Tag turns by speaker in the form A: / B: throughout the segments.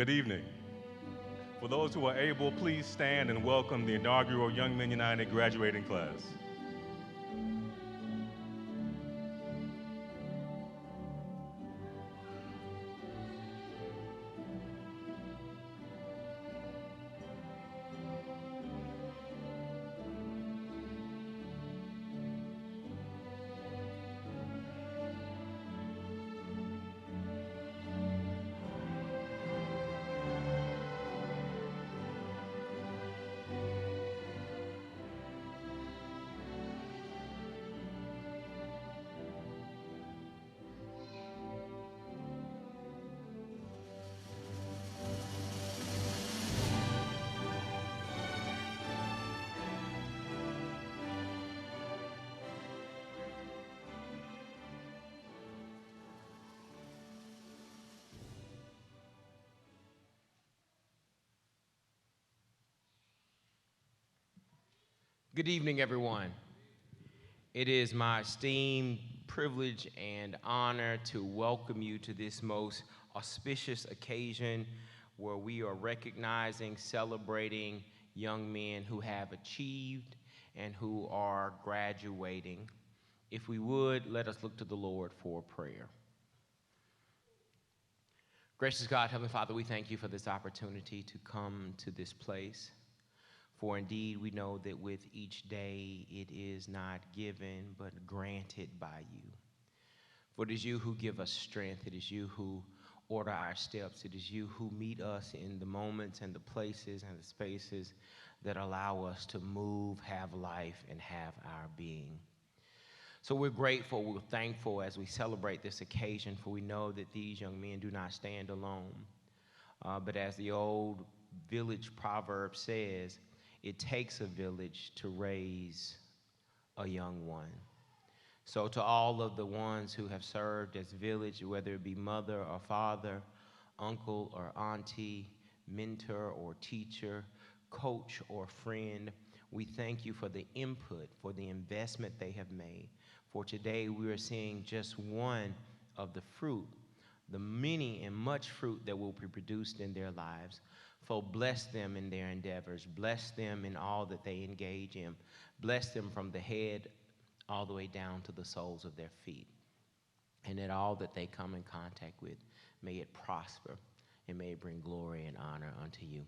A: Good evening. For those who are able, please stand and welcome the inaugural Young Men United graduating class.
B: Good evening, everyone. It is my esteemed privilege and honor to welcome you to this most auspicious occasion where we are recognizing, celebrating young men who have achieved and who are graduating. If we would, let us look to the Lord for prayer. Gracious God, Heavenly Father, we thank you for this opportunity to come to this place. For indeed, we know that with each day it is not given, but granted by you. For it is you who give us strength. It is you who order our steps. It is you who meet us in the moments and the places and the spaces that allow us to move, have life, and have our being. So we're grateful, we're thankful as we celebrate this occasion, for we know that these young men do not stand alone. But as the old village proverb says, it takes a village to raise a young one. So to all of the ones who have served as village, whether it be mother or father, uncle or auntie, mentor or teacher, coach or friend, we thank you for the input, for the investment they have made. For today we are seeing just one of the fruit, the many and much fruit that will be produced in their lives. So bless them in their endeavors. Bless them in all that they engage in. Bless them from the head all the way down to the soles of their feet. And that all that they come in contact with, may it prosper and may it bring glory and honor unto you.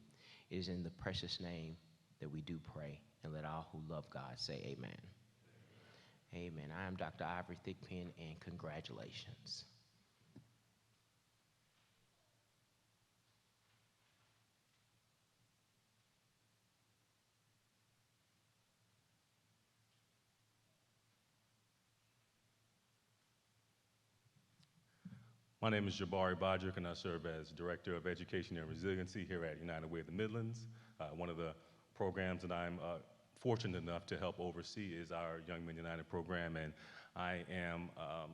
B: It is in the precious name that we do pray. And let all who love God say amen. Amen. I am Dr. Ivory Thigpen, and congratulations.
A: My name is Jabari Bodrick, and I serve as Director of Education and Resiliency here at United Way of the Midlands. One of the programs that I'm fortunate enough to help oversee is our Young Men United program, and I am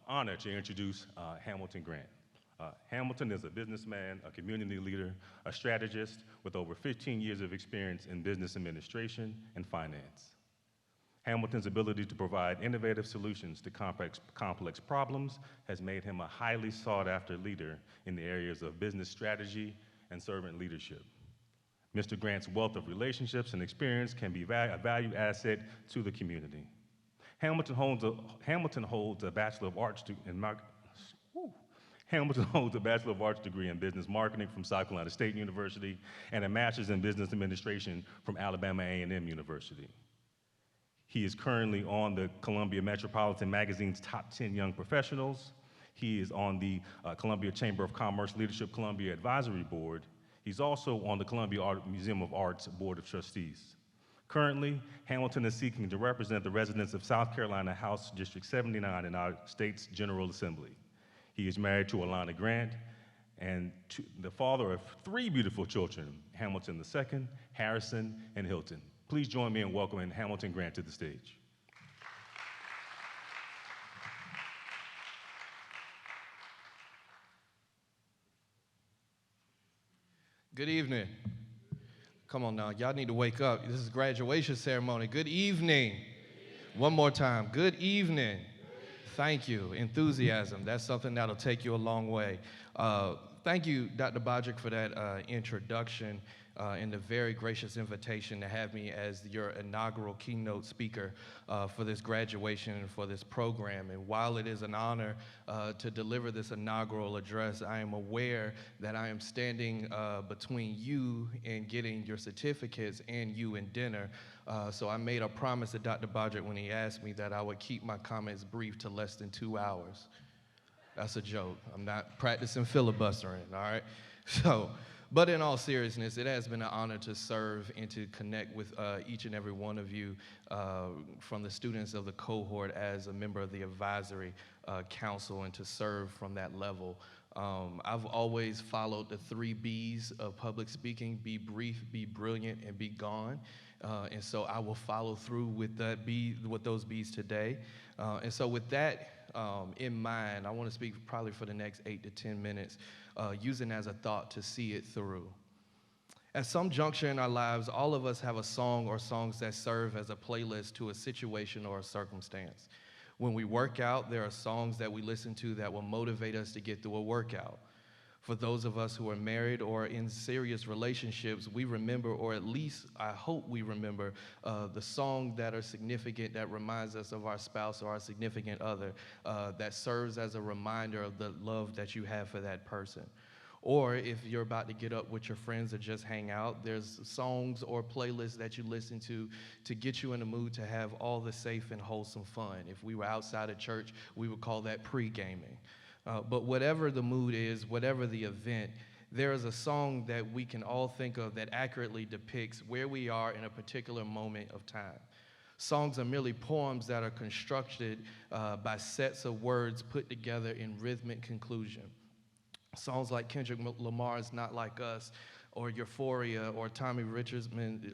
A: honored to introduce Hamilton Grant. Hamilton is a businessman, a community leader, a strategist with over 15 years of experience in business administration and finance. Hamilton's ability to provide innovative solutions to complex problems has made him a highly sought-after leader in the areas of business strategy and servant leadership. Mr. Grant's wealth of relationships and experience can be a valued asset to the community. Hamilton holds a Bachelor of Arts Hamilton holds a Bachelor of Arts degree in Business Marketing from South Carolina State University and a Master's in Business Administration from Alabama A&M University. He is currently on the Columbia Metropolitan Magazine's Top 10 Young Professionals. He is on the Columbia Chamber of Commerce Leadership Columbia Advisory Board. He's also on the Columbia Museum of Art's Board of Trustees. Currently, Hamilton is seeking to represent the residents of South Carolina House District 79 in our state's General Assembly. He is married to Alana Grant and the father of 3 beautiful children, Hamilton II, Harrison, and Hilton. Please join me in welcoming Hamilton Grant to the stage.
C: Good evening. Come on now, y'all need to wake up. This is graduation ceremony. Good evening. One more time. Good evening. Thank you. Enthusiasm. That's something that'll take you a long way. Thank you, Dr. Bodrick, for that introduction and the very gracious invitation to have me as your inaugural keynote speaker for this graduation and for this program. And while it is an honor to deliver this inaugural address, I am aware that I am standing between you and getting your certificates and you and dinner. So I made a promise to Dr. Bodrick when he asked me that I would keep my comments brief to less than 2 hours. That's a joke. I'm not practicing filibustering, all right? So, but in all seriousness, it has been an honor to serve and to connect with each and every one of you from the students of the cohort as a member of the advisory council and to serve from that level. I've always followed the 3 B's of public speaking: be brief, be brilliant, and be gone. And so I will follow through with those B's today. And so with that in mind, I want to speak probably for the next 8 to 10 minutes, using as a thought to see it through. At some juncture in our lives, all of us have a song or songs that serve as a playlist to a situation or a circumstance. When we work out, there are songs that we listen to that will motivate us to get through a workout. For those of us who are married or in serious relationships, we remember, or at least I hope we remember, the songs that are significant that reminds us of our spouse or our significant other, that serves as a reminder of the love that you have for that person. Or if you're about to get up with your friends or just hang out, there's songs or playlists that you listen to get you in the mood to have all the safe and wholesome fun. If we were outside of church, we would call that pre-gaming. But whatever the mood is, whatever the event, there is a song that we can all think of that accurately depicts where we are in a particular moment of time. Songs are merely poems that are constructed by sets of words put together in rhythmic conclusion. Songs like Kendrick Lamar's Not Like Us, or Euphoria, or Tommy Richmond's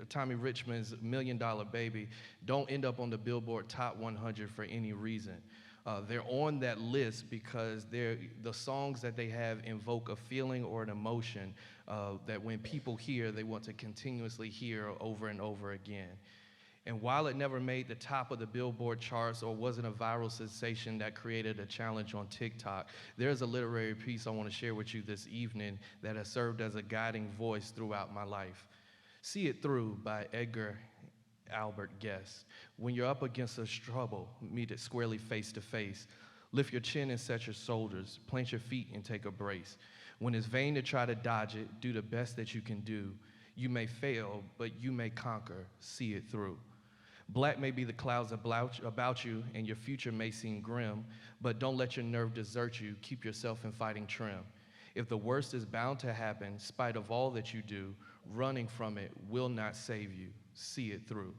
C: $1 Million Baby don't end up on the Billboard Top 100 for any reason. They're on that list because the songs that they have invoke a feeling or an emotion that when people hear, they want to continuously hear over and over again. And while it never made the top of the Billboard charts or wasn't a viral sensation that created a challenge on TikTok, there's a literary piece I want to share with you this evening that has served as a guiding voice throughout my life. See It Through by Edgar Albert Guest. When you're up against a trouble, meet it squarely face to face. Lift your chin and set your shoulders. Plant your feet and take a brace. When it's vain to try to dodge it, do the best that you can do. You may fail, but you may conquer. See it through. Black may be the clouds about you, and your future may seem grim, but don't let your nerve desert you. Keep yourself in fighting trim. If the worst is bound to happen, in spite of all that you do, running from it will not save you. See it through.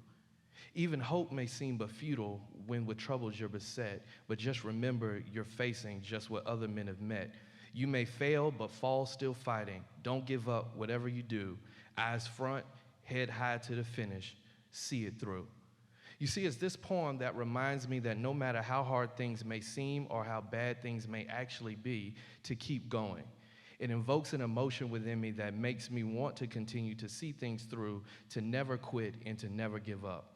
C: Even hope may seem but futile when with troubles you're beset, but just remember you're facing just what other men have met. You may fail, but fall still fighting. Don't give up, whatever you do. Eyes front, head high to the finish. See it through. You see, it's this poem that reminds me that no matter how hard things may seem or how bad things may actually be, to keep going. It invokes an emotion within me that makes me want to continue to see things through, to never quit, and to never give up.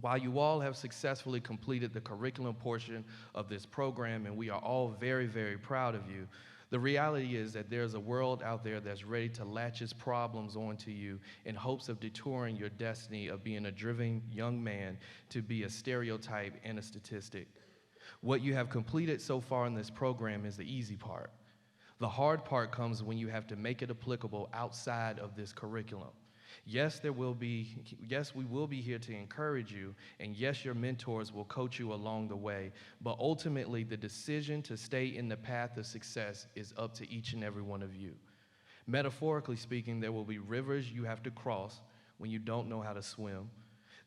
C: While you all have successfully completed the curriculum portion of this program, and we are all very, very proud of you, the reality is that there's a world out there that's ready to latch its problems onto you in hopes of detouring your destiny of being a driven young man to be a stereotype and a statistic. What you have completed so far in this program is the easy part. The hard part comes when you have to make it applicable outside of this curriculum. Yes, we will be here to encourage you, and yes, your mentors will coach you along the way, but ultimately the decision to stay in the path of success is up to each and every one of you. Metaphorically speaking, there will be rivers you have to cross when you don't know how to swim.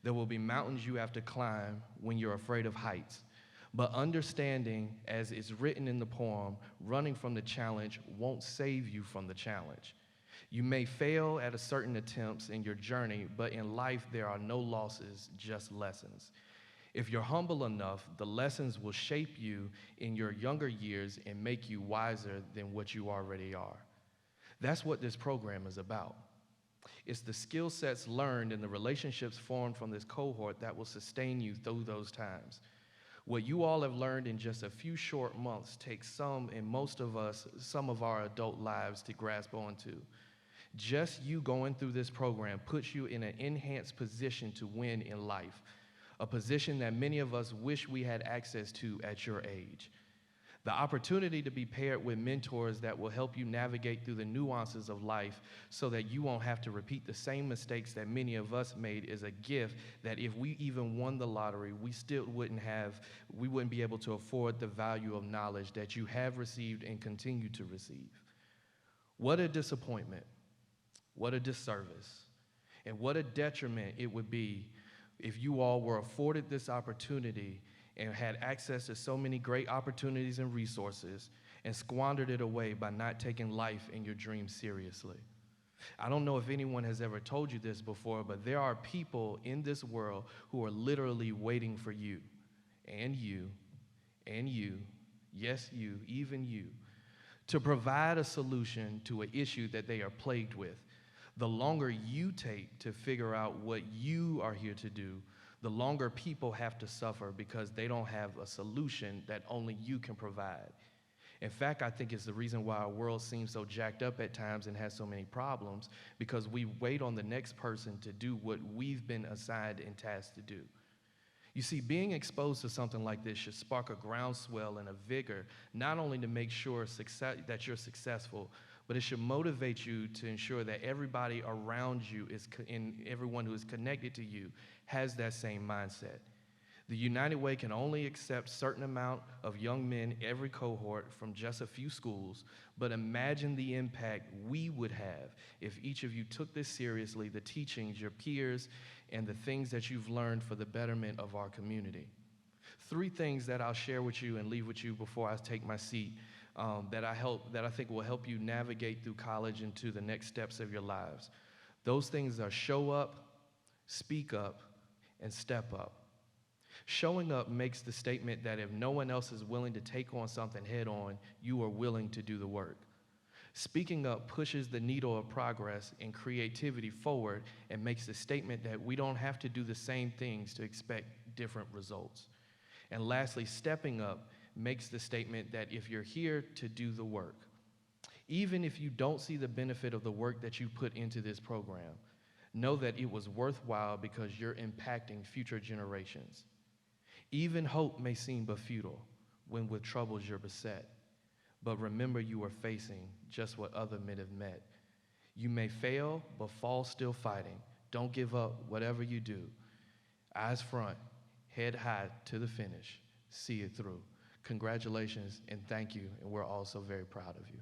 C: There will be mountains you have to climb when you're afraid of heights. But understanding, as is written in the poem, running from the challenge won't save you from the challenge. You may fail at a certain attempts in your journey, but in life there are no losses, just lessons. If you're humble enough, the lessons will shape you in your younger years and make you wiser than what you already are. That's what this program is about. It's the skill sets learned and the relationships formed from this cohort that will sustain you through those times. What you all have learned in just a few short months takes some, and most of us, some of our adult lives to grasp onto. Just you going through this program puts you in an enhanced position to win in life, a position that many of us wish we had access to at your age. The opportunity to be paired with mentors that will help you navigate through the nuances of life so that you won't have to repeat the same mistakes that many of us made is a gift that if we even won the lottery, we wouldn't be able to afford the value of knowledge that you have received and continue to receive. What a disappointment, what a disservice, and what a detriment it would be if you all were afforded this opportunity and had access to so many great opportunities and resources and squandered it away by not taking life and your dreams seriously. I don't know if anyone has ever told you this before, but there are people in this world who are literally waiting for you, and you, and you, yes, you, even you, to provide a solution to an issue that they are plagued with. The longer you take to figure out what you are here to do, the longer people have to suffer because they don't have a solution that only you can provide. In fact, I think it's the reason why our world seems so jacked up at times and has so many problems, because we wait on the next person to do what we've been assigned and tasked to do. You see, being exposed to something like this should spark a groundswell and a vigor, not only to make sure that you're successful, but it should motivate you to ensure that everybody around you and everyone who is connected to you has that same mindset. The United Way can only accept a certain amount of young men every cohort from just a few schools, but imagine the impact we would have if each of you took this seriously, the teachings, your peers, and the things that you've learned for the betterment of our community. 3 things that I'll share with you and leave with you before I take my seat that I think will help you navigate through college into the next steps of your lives. Those things are show up, speak up, and step up. Showing up makes the statement that if no one else is willing to take on something head on, you are willing to do the work. Speaking up pushes the needle of progress and creativity forward and makes the statement that we don't have to do the same things to expect different results. And lastly, stepping up makes the statement that if you're here to do the work, even if you don't see the benefit of the work that you put into this program, know that it was worthwhile because you're impacting future generations. Even hope may seem but futile when with troubles you're beset, but remember you are facing just what other men have met. You may fail, but fall still fighting. Don't give up whatever you do. Eyes front, head high to the finish. See it through. Congratulations and thank you, and we're all so very proud of you.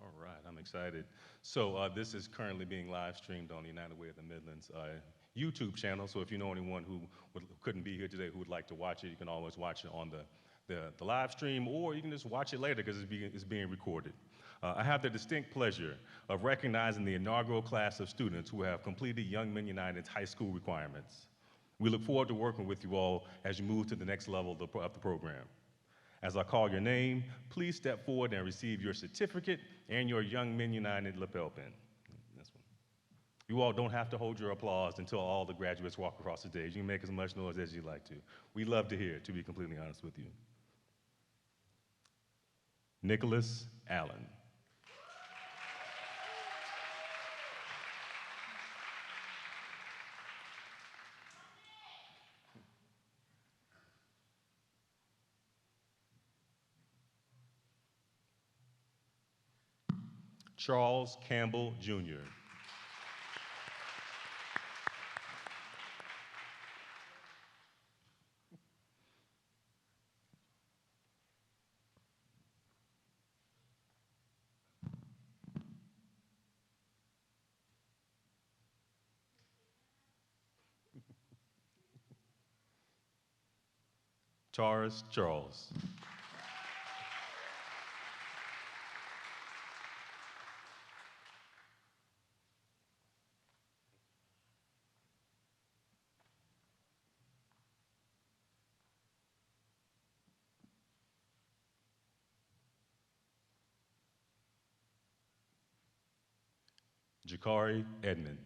A: All right, I'm excited. So this is currently being live streamed on the United Way of the Midlands YouTube channel. So if you know anyone who couldn't be here today who would like to watch it, you can always watch it on the live stream, or you can just watch it later because it's being recorded. I have the distinct pleasure of recognizing the inaugural class of students who have completed Young Men United's high school requirements. We look forward to working with you all as you move to the next level of the program. As I call your name, please step forward and receive your certificate and your Young Men United lapel pin. This one. You all don't have to hold your applause until all the graduates walk across the stage. You can make as much noise as you'd like to. We love to hear it, to be completely honest with you. Nicholas Allen. Charles Campbell, Jr. Taurus Charles. Jakari Edmond.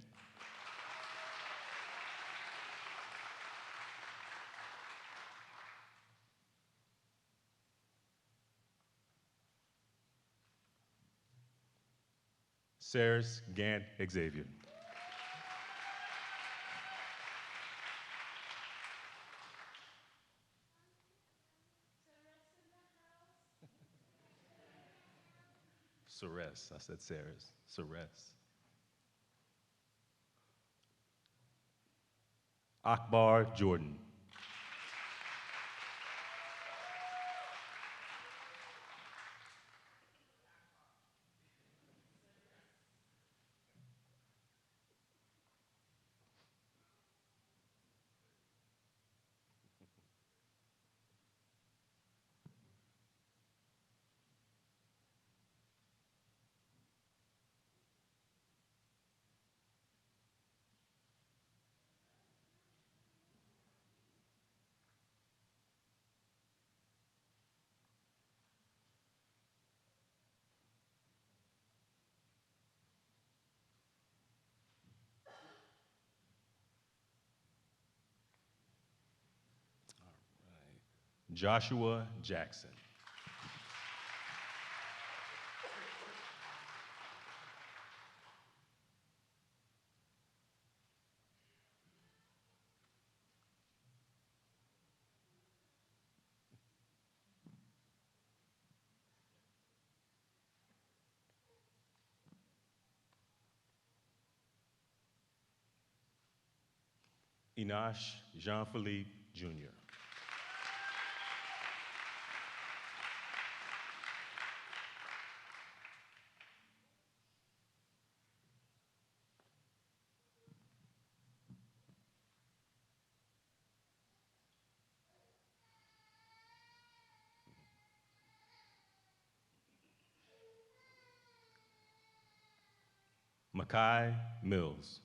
A: Saris Gant Xavier. Ceres, I said Saris, Ceres. Akbar Jordan. Joshua Jackson. Enosh Jean-Philippe Jr. Makai Mills.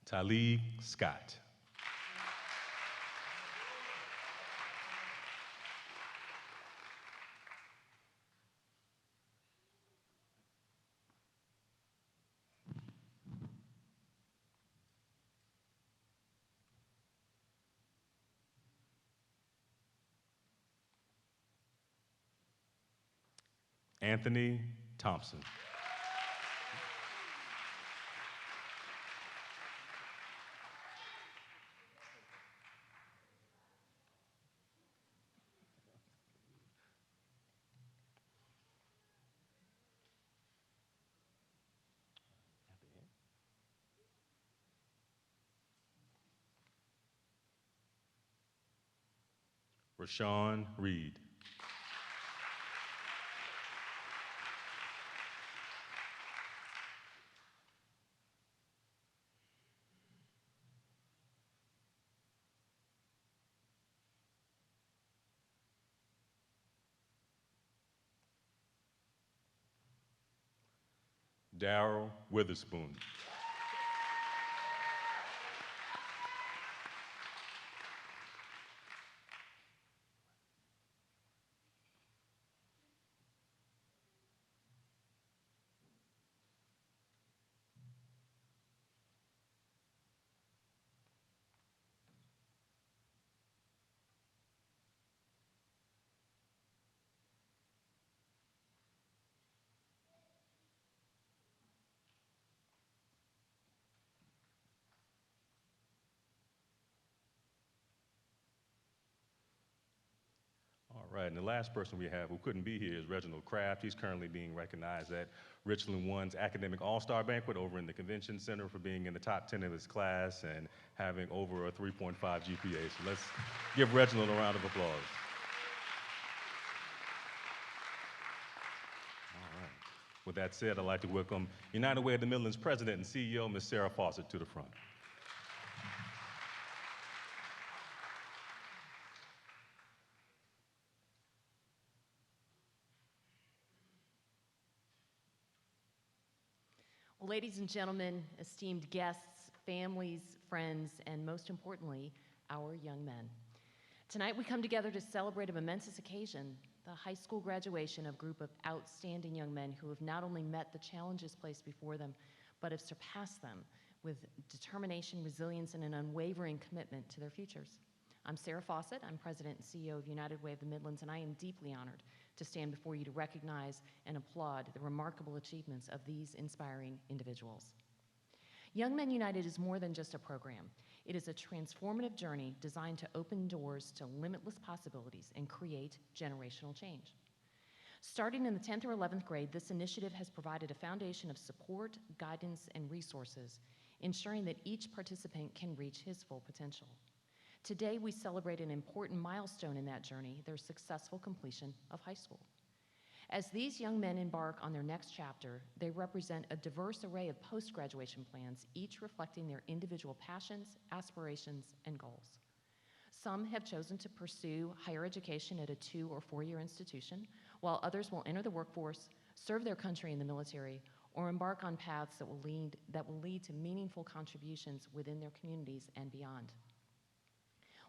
A: Talib Scott. Anthony Thompson. Rashawn Reed. Darrell Witherspoon. All right, and the last person we have who couldn't be here is Reginald Kraft. He's currently being recognized at Richland One's Academic All-Star Banquet over in the Convention Center for being in the top 10 of his class and having over a 3.5 GPA. So let's give Reginald a round of applause. All right. With that said, I'd like to welcome United Way of the Midlands President and CEO, Ms. Sarah Fawcett, to the front.
D: Ladies and gentlemen, esteemed guests, families, friends, and most importantly, our young men. Tonight we come together to celebrate a momentous occasion, the high school graduation of a group of outstanding young men who have not only met the challenges placed before them, but have surpassed them with determination, resilience, and an unwavering commitment to their futures. I'm Sarah Fawcett. I'm President and CEO of United Way of the Midlands, and I am deeply honored to stand before you to recognize and applaud the remarkable achievements of these inspiring individuals. Young Men United is more than just a program. It is a transformative journey designed to open doors to limitless possibilities and create generational change. Starting in the 10th or 11th grade, this initiative has provided a foundation of support, guidance, and resources, ensuring that each participant can reach his full potential. Today, we celebrate an important milestone in that journey, their successful completion of high school. As these young men embark on their next chapter, they represent a diverse array of post-graduation plans, each reflecting their individual passions, aspirations, and goals. Some have chosen to pursue higher education at a 2- or 4-year institution, while others will enter the workforce, serve their country in the military, or embark on paths that will lead to meaningful contributions within their communities and beyond.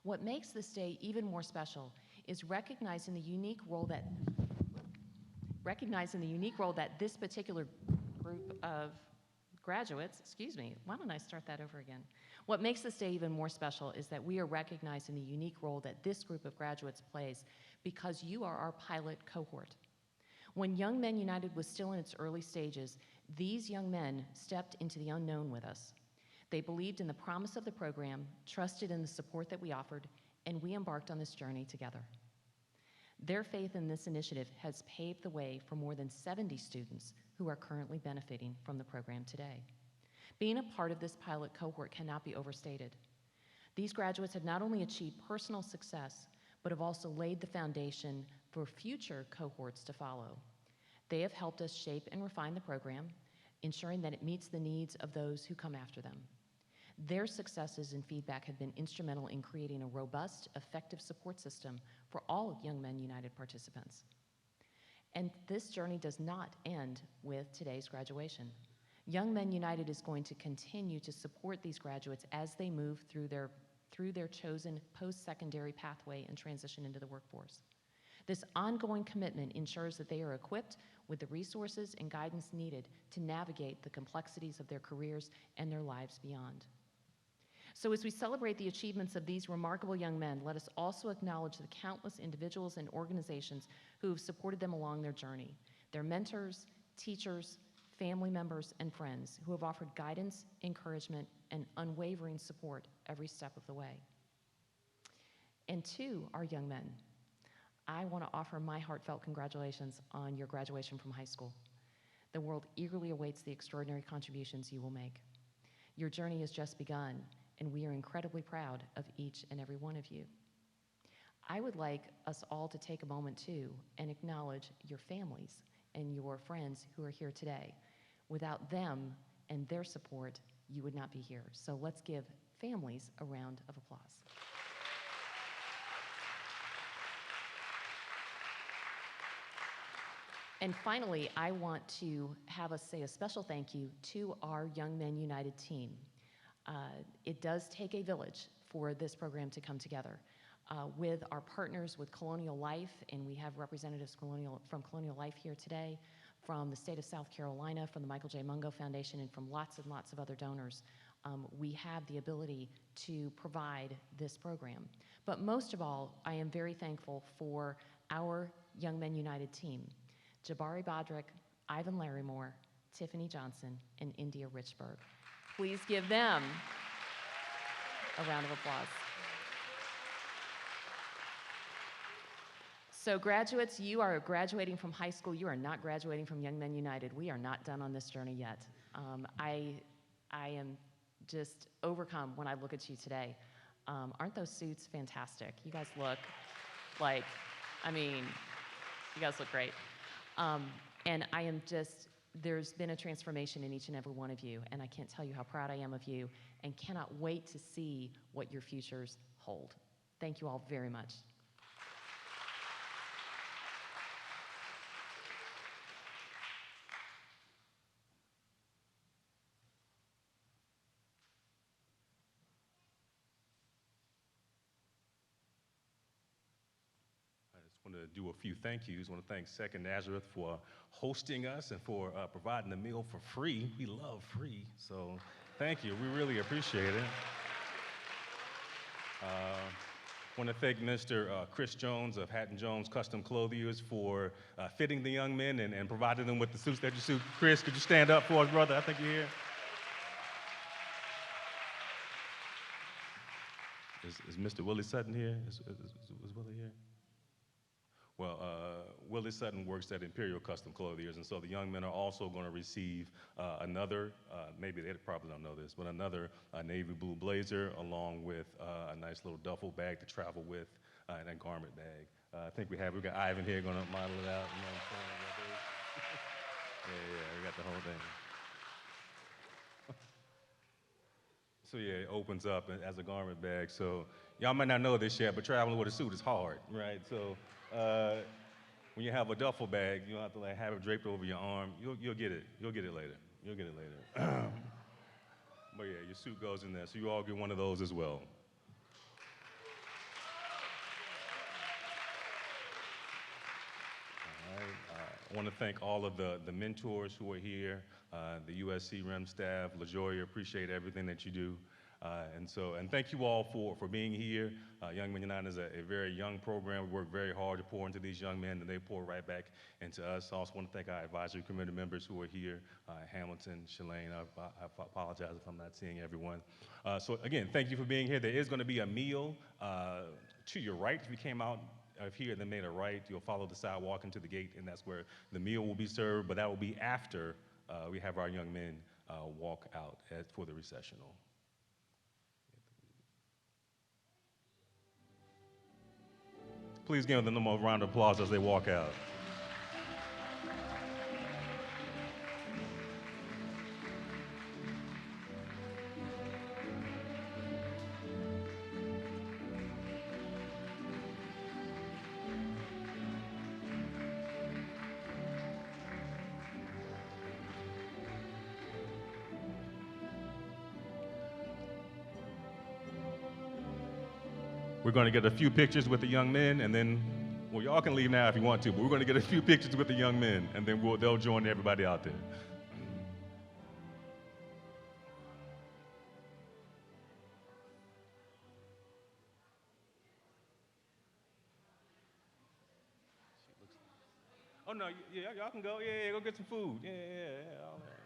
D: What makes this day even more special is recognizing the unique role that this particular group of graduates, why don't I start that over again? What makes this day even more special is that we are recognizing the unique role that this group of graduates plays because you are our pilot cohort. When Young Men United was still in its early stages, these young men stepped into the unknown with us. They believed in the promise of the program, trusted in the support that we offered, and we embarked on this journey together. Their faith in this initiative has paved the way for more than 70 students who are currently benefiting from the program today. Being a part of this pilot cohort cannot be overstated. These graduates have not only achieved personal success, but have also laid the foundation for future cohorts to follow. They have helped us shape and refine the program, ensuring that it meets the needs of those who come after them. Their successes and feedback have been instrumental in creating a robust, effective support system for all Young Men United participants. And this journey does not end with today's graduation. Young Men United is going to continue to support these graduates as they move through their chosen post-secondary pathway and transition into the workforce. This ongoing commitment ensures that they are equipped with the resources and guidance needed to navigate the complexities of their careers and their lives beyond. So as we celebrate the achievements of these remarkable young men, let us also acknowledge the countless individuals and organizations who have supported them along their journey, their mentors, teachers, family members, and friends who have offered guidance, encouragement, and unwavering support every step of the way. And to our young men, I want to offer my heartfelt congratulations on your graduation from high school. The world eagerly awaits the extraordinary contributions you will make. Your journey has just begun, and we are incredibly proud of each and every one of you. I would like us all to take a moment too and acknowledge your families and your friends who are here today. Without them and their support, you would not be here. So let's give families a round of applause. And finally, I want to have us say a special thank you to our Young Men United team. It does take a village for this program to come together. With our partners with Colonial Life, and we have representatives from Colonial Life here today, from the state of South Carolina, from the Michael J. Mungo Foundation, and from lots and lots of other donors, we have the ability to provide this program. But most of all, I am very thankful for our Young Men United team. Jabari Bodrick, Ivan Larrymore, Tiffany Johnson, and India Richburg. Please give them a round of applause. So graduates, you are graduating from high school. You are not graduating from Young Men United. We are not done on this journey yet. I am just overcome when I look at you today. Aren't those suits fantastic? You guys look like, you guys look great. And I am just, there's been a transformation in each and every one of you, and I can't tell you how proud I am of you, and cannot wait to see what your futures hold. Thank you all very much.
A: want to do a few thank yous. I want to thank Second Nazareth for hosting us and for providing the meal for free. We love free, so thank you. We really appreciate it. I want to thank Mr. Chris Jones of Hatton Jones Custom Clothiers for fitting the young men and providing them with the suits that you suit. Chris, could you stand up for us, brother? I think you're here. Is Mr. Willie Sutton here? Is Willie here? Well, Willie Sutton works at Imperial Custom Clothiers, and so the young men are also going to receive another, maybe they probably don't know this, but another navy blue blazer along with a nice little duffel bag to travel with and a garment bag. I think we got Ivan here going to model it out. You know what I'm saying? Yeah, we got the whole thing. So yeah, it opens up as a garment bag. So y'all might not know this yet, but traveling with a suit is hard, right? So when you have a duffel bag, you don't have to like have it draped over your arm. You'll get it. You'll get it later. You'll get it later. But yeah, your suit goes in there, so you all get one of those as well. All right. I want to thank all of the mentors who are here, the USC REM staff, LaJoya, appreciate everything that you do. And thank you all for being here. Young Men United is a very young program. We work very hard to pour into these young men, and they pour right back into us. I also want to thank our advisory committee members who are here, Hamilton, Shalane. I apologize if I'm not seeing everyone. So again, thank you for being here. There is going to be a meal to your right. If you came out of here and then made a right, you'll follow the sidewalk into the gate, and that's where the meal will be served, but that will be after we have our young men walk out for the recessional. Please give them a round of applause as they walk out. We're going to get a few pictures with the young men, and then, well, y'all can leave now if you want to, but we're going to get a few pictures with the young men, and then they'll join everybody out there. Oh, no, yeah, y'all can go. Yeah, go get some food. Yeah, all that.